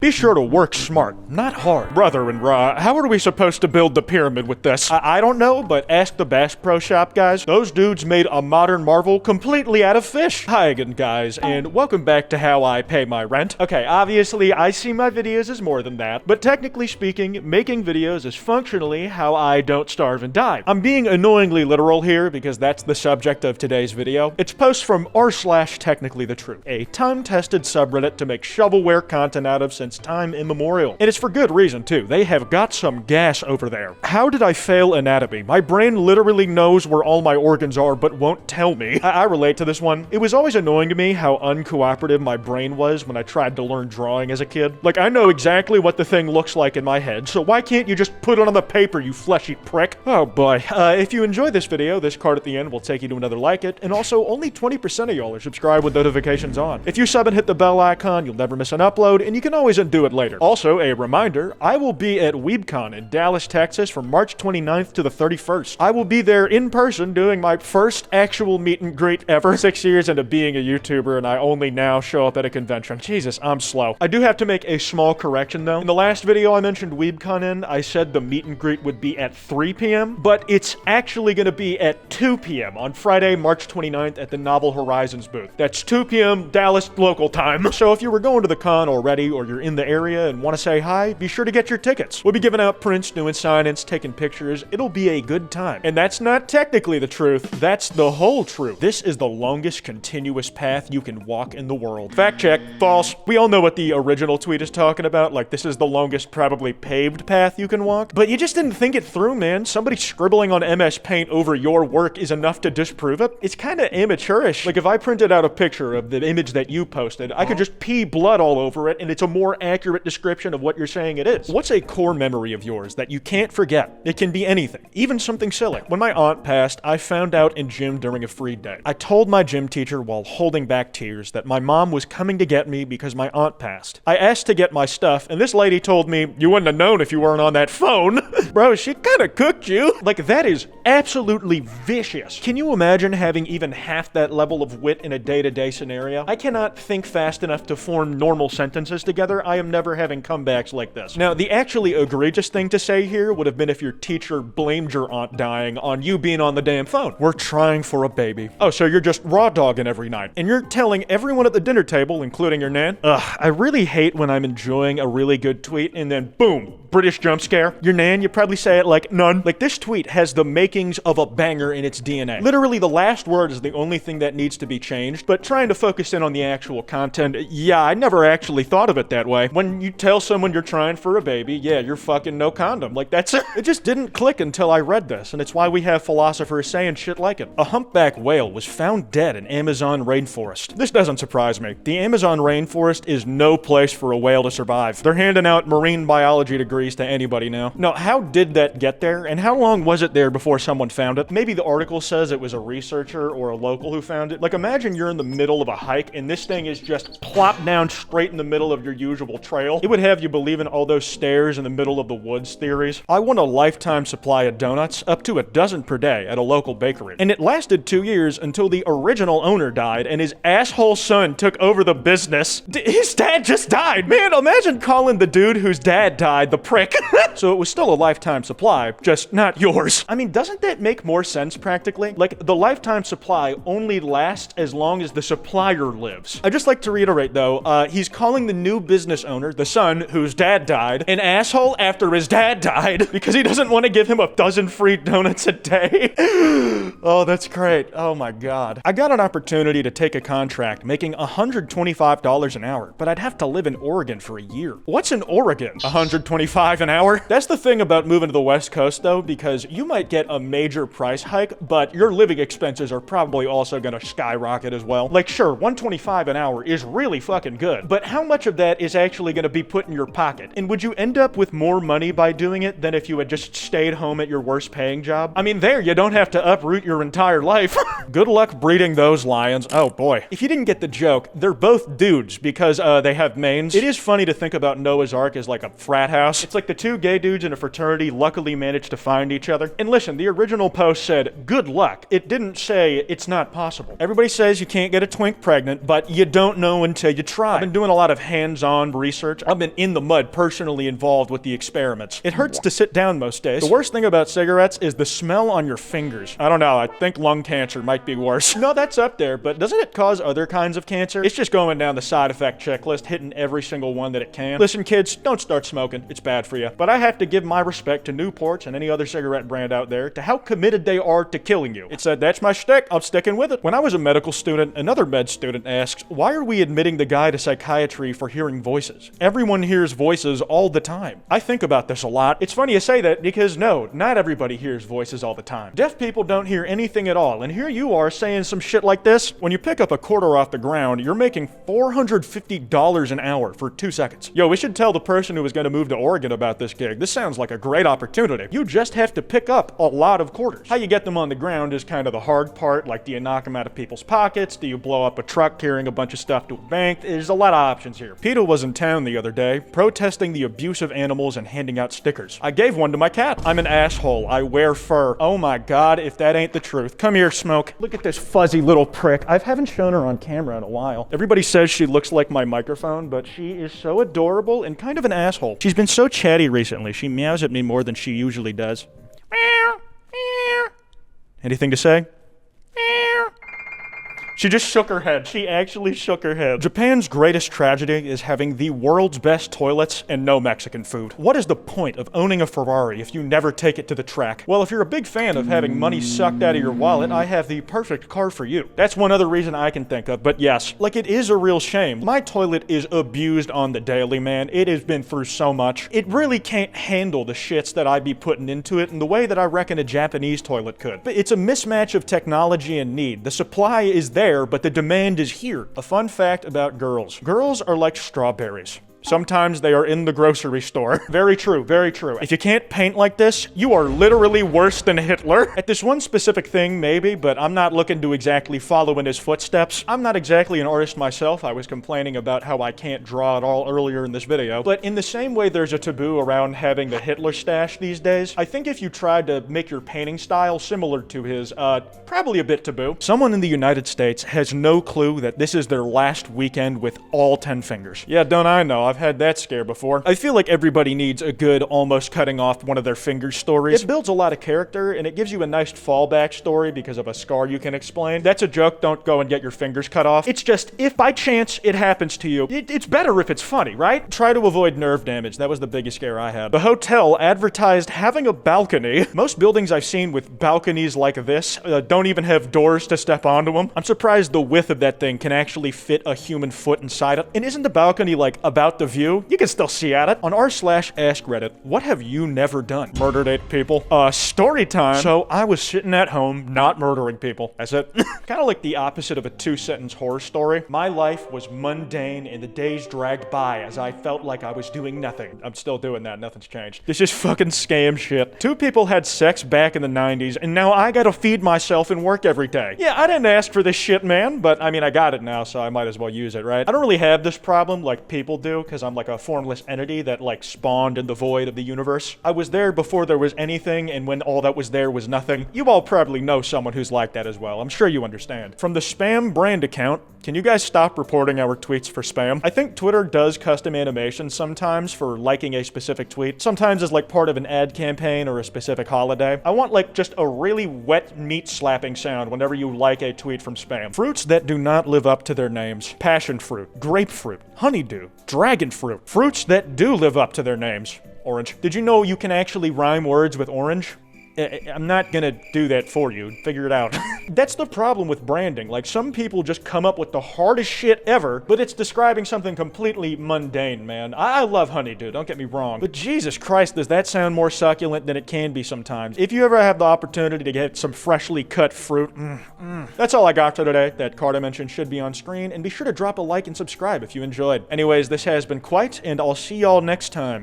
Be sure to work smart, not hard. Brother and Ra, how are we supposed to build the pyramid with this? I don't know, but ask the Bass Pro Shop guys. Those dudes made a modern marvel completely out of fish. Hi again, guys, and welcome back to how I pay my rent. Okay, obviously, I see my videos as more than that, but technically speaking, making videos is functionally how I don't starve and die. I'm being annoyingly literal here because that's the subject of today's video. It's posts from r/technicallythe, a time-tested subreddit to make shovelware content out of since time immemorial. And it's for good reason, too. They have got some gas over there. How did I fail anatomy? My brain literally knows where all my organs are, but won't tell me. I relate to this one. It was always annoying to me how uncooperative my brain was when I tried to learn drawing as a kid. Like, I know exactly what the thing looks like in my head, so why can't you just put it on the paper, you fleshy prick? Oh boy. If you enjoy this video, this card at the end will take you to another like it, and also only 20% of y'all are subscribed with notifications on. If you sub and hit the bell icon, you'll never miss an upload, and you can always undo it later. Also, a reminder, I will be at WeebCon in Dallas, Texas from March 29th to the 31st. I will be there in person doing my first actual meet and greet ever. 6 years into being a YouTuber, and I only now show up at a convention. Jesus, I'm slow. I do have to make a small correction though. In the last video I mentioned WeebCon in, I said the meet and greet would be at 3 p.m., but it's actually gonna be at 2 p.m. on Friday, March 29th at the Novel Horizons booth. That's 2 p.m. Dallas local time. So if you were going to the con already, or you're in the area and want to say hi, be sure to get your tickets. We'll be giving out prints, doing sign-ins, taking pictures. It'll be a good time. And that's not technically the truth, that's the whole truth. This is the longest continuous path you can walk in the world. Fact check, false. We all know what the original tweet is talking about, like this is the longest probably paved path you can walk. But you just didn't think it through, man. Somebody scribbling on MS Paint over your work is enough to disprove it. It's kind of amateurish. Like if I printed out a picture of the image that you posted, I could just pee blood all over it and it's a more accurate description of what you're saying it is. What's a core memory of yours that you can't forget? It can be anything, even something silly. When my aunt passed, I found out in gym during a free day. I told my gym teacher while holding back tears that my mom was coming to get me because my aunt passed. I asked to get my stuff, and this lady told me, "You wouldn't have known if you weren't on that phone." Bro, she kinda cooked you. Like, that is absolutely vicious. Can you imagine having even half that level of wit in a day-to-day scenario? I cannot think fast enough to form normal sentences together. I am never having comebacks like this. Now, the actually egregious thing to say here would have been if your teacher blamed your aunt dying on you being on the damn phone. We're trying for a baby. Oh, so you're just raw dogging every night. And you're telling everyone at the dinner table, including your nan? Ugh, I really hate when I'm enjoying a really good tweet and then boom, British jump scare. Your nan, you probably say it like, none. Like, this tweet has the makings of a banger in its DNA. Literally, the last word is the only thing that needs to be changed, but trying to focus in on the actual content, yeah, I never actually thought of it that way. When you tell someone you're trying for a baby, yeah, you're fucking no condom. Like, that's it. It just didn't click until I read this, and it's why we have philosophers saying shit like it. A humpback whale was found dead in Amazon rainforest. This doesn't surprise me. The Amazon rainforest is no place for a whale to survive. They're handing out marine biology degrees to anybody now. Now, how did that get there, and how long was it there before someone found it? Maybe the article says it was a researcher or a local who found it. Like, imagine you're in the middle of a hike, and this thing is just plopped down straight in the middle of your usual trail. It would have you believe in all those stairs in the middle of the woods theories. I want a lifetime supply of donuts, up to a dozen per day, at a local bakery. And it lasted 2 years until the original owner died, and his asshole son took over the business. His dad just died, man! Imagine calling the dude whose dad died the prick. So it was still a lifetime supply, just not yours. I mean, doesn't that make more sense practically? Like, the lifetime supply only lasts as long as the supplier lives. I'd just like to reiterate though, he's calling the new business owner, the son whose dad died, an asshole after his dad died because he doesn't want to give him a dozen free donuts a day. Oh, that's great. Oh my God. I got an opportunity to take a contract making $125 an hour, but I'd have to live in Oregon for a year. What's in Oregon? $125 an hour? That's the thing about moving to the West Coast though, because you might get a major price hike, but your living expenses are probably also gonna skyrocket as well. Like, sure, $125 an hour is really fucking good, but how much of that is actually gonna be put in your pocket? And would you end up with more money by doing it than if you had just stayed home at your worst paying job? I mean, there, you don't have to uproot your entire life. Good luck breeding those lions. Oh boy. If you didn't get the joke, they're both dudes because they have manes. It is funny to think about Noah's Ark as like a frat house. It's like the two gay dudes in a fraternity luckily managed to find each other. And listen, the original post said, good luck. It didn't say it's not possible. Everybody says you can't get a twink pregnant, but you don't know until you try. I've been doing a lot of hands-on research. I've been in the mud, personally involved with the experiments. It hurts to sit down most days. The worst thing about cigarettes is the smell on your fingers. I don't know, I think lung cancer might be worse. No, that's up there, but doesn't it cause other kinds of cancer? It's just going down the side effect checklist, hitting every single one that it can. Listen, kids, don't start smoking. It's bad for you. But I have to give my respect to Newports and any other cigarette brand out there to how committed they are to killing you. It said, that's my shtick, I'm sticking with it. When I was a medical student, another med student asks, why are we admitting the guy to psychiatry for hearing voices? Everyone hears voices all the time. I think about this a lot. It's funny you say that because no, not everybody hears voices all the time. Deaf people don't hear anything at all, and here you are saying some shit like this. When you pick up a quarter off the ground, you're making $450 an hour for 2 seconds. Yo, we should tell the person who was going to move to Oregon about this gig. This sounds like a great opportunity. You just have to pick up a lot of quarters. How you get them on the ground is kind of the hard part. Like, do you knock them out of people's pockets? Do you blow up a truck carrying a bunch of stuff to a bank? There's a lot of options here. PETA was in town the other day, protesting the abuse of animals and handing out stickers. I gave one to my cat. I'm an asshole. I wear fur. Oh my God, if that ain't the truth. Come here, Smoke. Look at this fuzzy little prick. I haven't shown her on camera in a while. Everybody says she looks like my microphone, but she is so adorable and kind of an asshole. She's been so chatty recently. She meows at me more than she usually does. Meow, meow. Anything to say? Meow. She just shook her head. She actually shook her head. Japan's greatest tragedy is having the world's best toilets and no Mexican food. What is the point of owning a Ferrari if you never take it to the track? Well, if you're a big fan of having money sucked out of your wallet, I have the perfect car for you. That's one other reason I can think of, but yes, like it is a real shame. My toilet is abused on the daily, man. It has been through so much. It really can't handle the shits that I'd be putting into it in the way that I reckon a Japanese toilet could. But it's a mismatch of technology and need. The supply is there, but the demand is here. A fun fact about girls. Girls are like strawberries. Sometimes they are in the grocery store. Very true, very true. If you can't paint like this, you are literally worse than Hitler. At this one specific thing, maybe, but I'm not looking to exactly follow in his footsteps. I'm not exactly an artist myself. I was complaining about how I can't draw at all earlier in this video. But in the same way there's a taboo around having the Hitler stash these days, I think if you tried to make your painting style similar to his, probably a bit taboo. Someone in the United States has no clue that this is their last weekend with all 10 fingers. Yeah, don't I know? I've had that scare before. I feel like everybody needs a good almost cutting off one of their fingers stories. It builds a lot of character and it gives you a nice fallback story because of a scar you can explain. That's a joke, don't go and get your fingers cut off. It's just, if by chance it happens to you, it's better if it's funny, right? Try to avoid nerve damage. That was the biggest scare I had. The hotel advertised having a balcony. Most buildings I've seen with balconies like this don't even have doors to step onto them. I'm surprised the width of that thing can actually fit a human foot inside it. And isn't the balcony like about the view? You can still see at it. On r/AskReddit, what have you never done? Murdered 8 people. Story time. So I was sitting at home, not murdering people. That's it. Kind of like the opposite of a 2-sentence horror story. My life was mundane and the days dragged by as I felt like I was doing nothing. I'm still doing that, nothing's changed. This is fucking scam shit. 2 people had sex back in the 90s and now I gotta feed myself and work every day. Yeah, I didn't ask for this shit, man, but I mean, I got it now, so I might as well use it, right? I don't really have this problem like people do, because I'm like a formless entity that like spawned in the void of the universe. I was there before there was anything, and when all that was there was nothing. You all probably know someone who's like that as well. I'm sure you understand. From the spam brand account, can you guys stop reporting our tweets for spam? I think Twitter does custom animations sometimes for liking a specific tweet. Sometimes as like part of an ad campaign or a specific holiday. I want like just a really wet meat slapping sound whenever you like a tweet from spam. Fruits that do not live up to their names. Passion fruit, grapefruit, honeydew, dragon fruit. Fruits that do live up to their names. Orange. Did you know you can actually rhyme words with orange? I'm not gonna do that for you. Figure it out. That's the problem with branding. Like, some people just come up with the hardest shit ever, but it's describing something completely mundane, man. I love honeydew, don't get me wrong. But Jesus Christ, does that sound more succulent than it can be sometimes. If you ever have the opportunity to get some freshly cut fruit, That's all I got for today. That card I mentioned should be on screen, and be sure to drop a like and subscribe if you enjoyed. Anyways, this has been Kwite, and I'll see y'all next time.